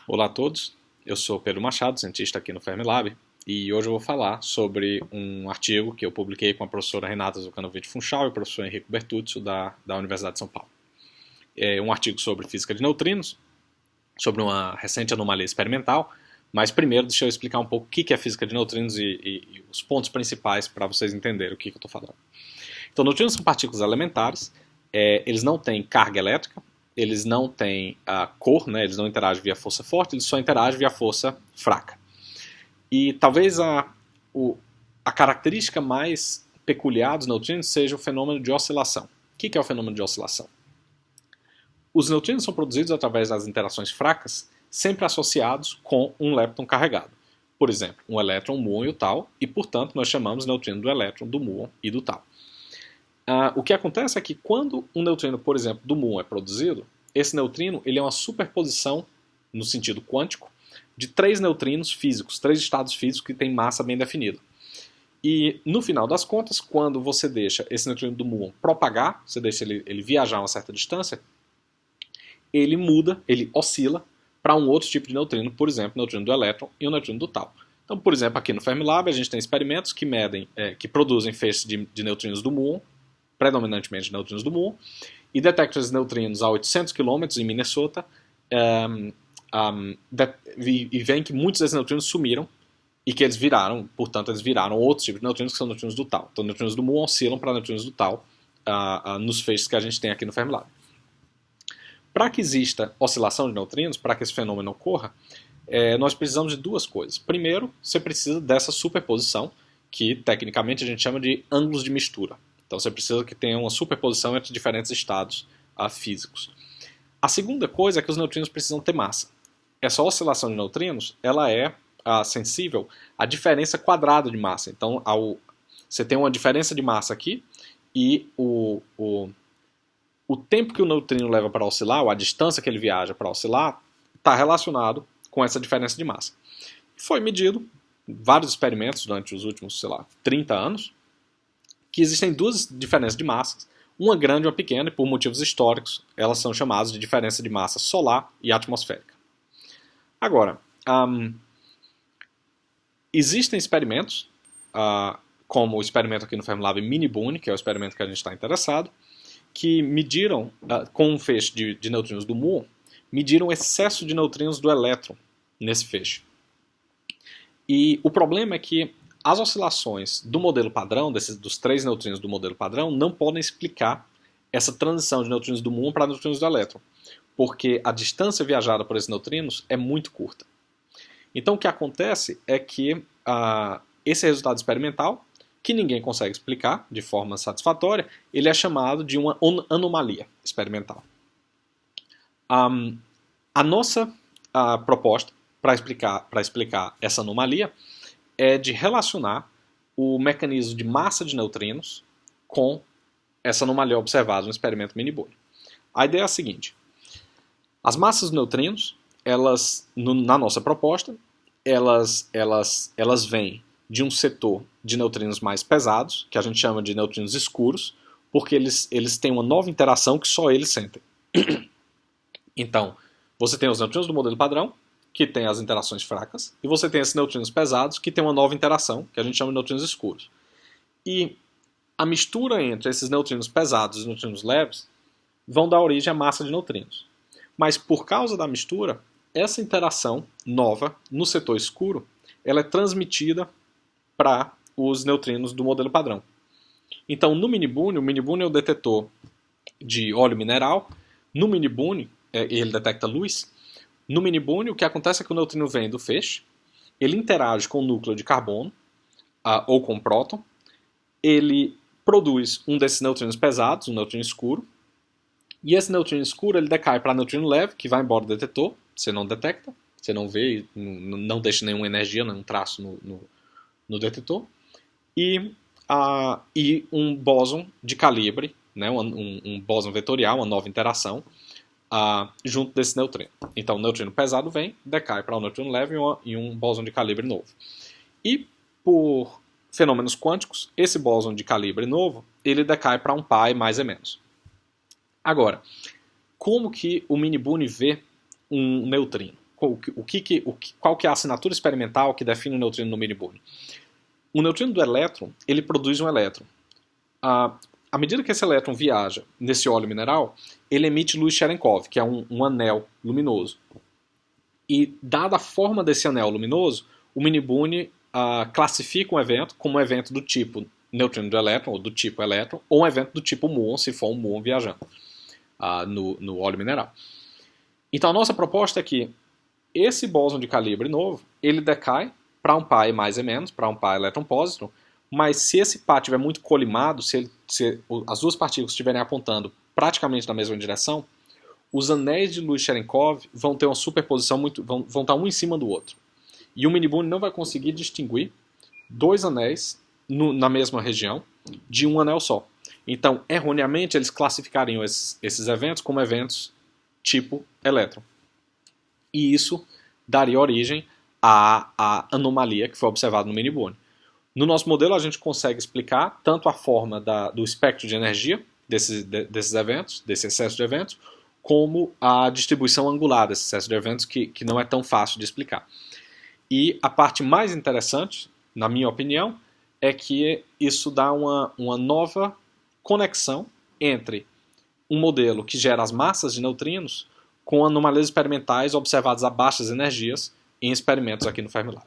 Olá a todos, eu sou Pedro Machado, cientista aqui no Fermilab, e hoje eu vou falar sobre um artigo que eu publiquei com a professora Renata Zucanovic Funchal e o professor Henrico Bertuzzo da Universidade de São Paulo. É um artigo sobre física de neutrinos, sobre uma recente anomalia experimental, mas primeiro deixa eu explicar um pouco o que é física de neutrinos e os pontos principais para vocês entenderem o que eu estou falando. Então, neutrinos são partículas elementares, eles não têm carga elétrica, eles não têm cor, né? Eles não interagem via força forte, eles só interagem via força fraca. E talvez a característica mais peculiar dos neutrinos seja o fenômeno de oscilação. O que é o fenômeno de oscilação? Os neutrinos são produzidos através das interações fracas, sempre associados com um lepton carregado. Por exemplo, um elétron, um muon e o tal, e portanto nós chamamos neutrino do elétron, do muon e do tal. O que acontece é que quando um neutrino, por exemplo, do muon é produzido, esse neutrino ele é uma superposição, no sentido quântico, de três neutrinos físicos, três estados físicos que têm massa bem definida. E no final das contas, quando você deixa esse neutrino do muon propagar, você deixa ele viajar a uma certa distância, ele muda, ele oscila para um outro tipo de neutrino, por exemplo, o neutrino do elétron e o neutrino do tal. Então, por exemplo, aqui no Fermilab a gente tem experimentos que medem, que produzem feixes de neutrinos do muon, predominantemente neutrinos do muon, e detectam esses neutrinos a 800 km em Minnesota, e veem que muitos desses neutrinos sumiram e que eles viraram, portanto, eles viraram outros tipos de neutrinos que são neutrinos do tal. Então, neutrinos do muon oscilam para neutrinos do tal nos feixes que a gente tem aqui no Fermilab. Para que exista oscilação de neutrinos, para que esse fenômeno ocorra, nós precisamos de duas coisas. Primeiro, você precisa dessa superposição, que tecnicamente a gente chama de ângulos de mistura. Então você precisa que tenha uma superposição entre diferentes estados físicos. A segunda coisa é que os neutrinos precisam ter massa. Essa oscilação de neutrinos ela é sensível à diferença quadrada de massa. Então você tem uma diferença de massa aqui e o tempo que o neutrino leva para oscilar, ou a distância que ele viaja para oscilar, está relacionado com essa diferença de massa. Foi medido vários experimentos durante os últimos, 30 anos, que existem duas diferenças de massas, uma grande e uma pequena, e por motivos históricos, elas são chamadas de diferença de massa solar e atmosférica. Agora, existem experimentos, como o experimento aqui no Fermilab Mini-Boone, que é o experimento que a gente está interessado, que mediram, com um feixe de neutrinos do muon, mediram o excesso de neutrinos do elétron nesse feixe. E o problema é que as oscilações do modelo padrão, dos três neutrinos do modelo padrão, não podem explicar essa transição de neutrinos do muon para neutrinos do elétron, porque a distância viajada por esses neutrinos é muito curta. Então o que acontece é que esse resultado experimental, que ninguém consegue explicar de forma satisfatória, ele é chamado de uma anomalia experimental. A nossa proposta para explicar essa anomalia é de relacionar o mecanismo de massa de neutrinos com essa anomalia observada no experimento Mini-Boone. A ideia é a seguinte: as massas de neutrinos, na nossa proposta, elas vêm de um setor de neutrinos mais pesados, que a gente chama de neutrinos escuros, porque eles têm uma nova interação que só eles sentem. Então, você tem os neutrinos do modelo padrão, que tem as interações fracas, e você tem esses neutrinos pesados, que tem uma nova interação, que a gente chama de neutrinos escuros. E a mistura entre esses neutrinos pesados e neutrinos leves vão dar origem à massa de neutrinos. Mas por causa da mistura, essa interação nova, no setor escuro, ela é transmitida para os neutrinos do modelo padrão. Então, no Mini-Boone, o Mini-Boone é o detetor de óleo mineral. No Mini-Boone, ele detecta luz. No Mini-Boone, o que acontece é que o neutrino vem do feixe, ele interage com o núcleo de carbono, ou com o próton, ele produz um desses neutrinos pesados, um neutrino escuro, e esse neutrino escuro ele decai para neutrino leve, que vai embora do detetor, você não detecta, você não vê, não deixa nenhuma energia, nenhum traço no detetor, e um bóson de calibre, né, um bóson vetorial, uma nova interação, junto desse neutrino. Então o neutrino pesado vem, decai para um neutrino leve e um bóson de calibre novo. E por fenômenos quânticos, esse bóson de calibre novo, ele decai para um π mais e menos. Agora, como que o Mini-Boone vê um neutrino? qual que é a assinatura experimental que define o neutrino no mini-boone? O neutrino do elétron, ele produz um elétron. À medida que esse elétron viaja nesse óleo mineral, ele emite luz Cherenkov, que é um anel luminoso. E, dada a forma desse anel luminoso, o mini-boone classifica um evento como um evento do tipo neutrino do elétron, ou do tipo elétron, ou um evento do tipo muon, se for um muon viajando no óleo mineral. Então a nossa proposta é que esse bóson de calibre novo, ele decai para um par mais e menos, para um par elétron-pósitron, mas se esse par estiver muito colimado, se as duas partículas estiverem apontando praticamente na mesma direção, os anéis de luz Cherenkov vão ter uma superposição, vão estar um em cima do outro. E o mini-boone não vai conseguir distinguir dois anéis na mesma região de um anel só. Então, erroneamente, eles classificariam esses eventos como eventos tipo elétron. E isso daria origem à anomalia que foi observada no mini-boone. No nosso modelo, a gente consegue explicar tanto a forma do espectro de energia desses eventos, desse excesso de eventos, como a distribuição angular desse excesso de eventos, que não é tão fácil de explicar. E a parte mais interessante, na minha opinião, é que isso dá uma nova conexão entre um modelo que gera as massas de neutrinos com anomalias experimentais observadas a baixas energias em experimentos aqui no Fermilab.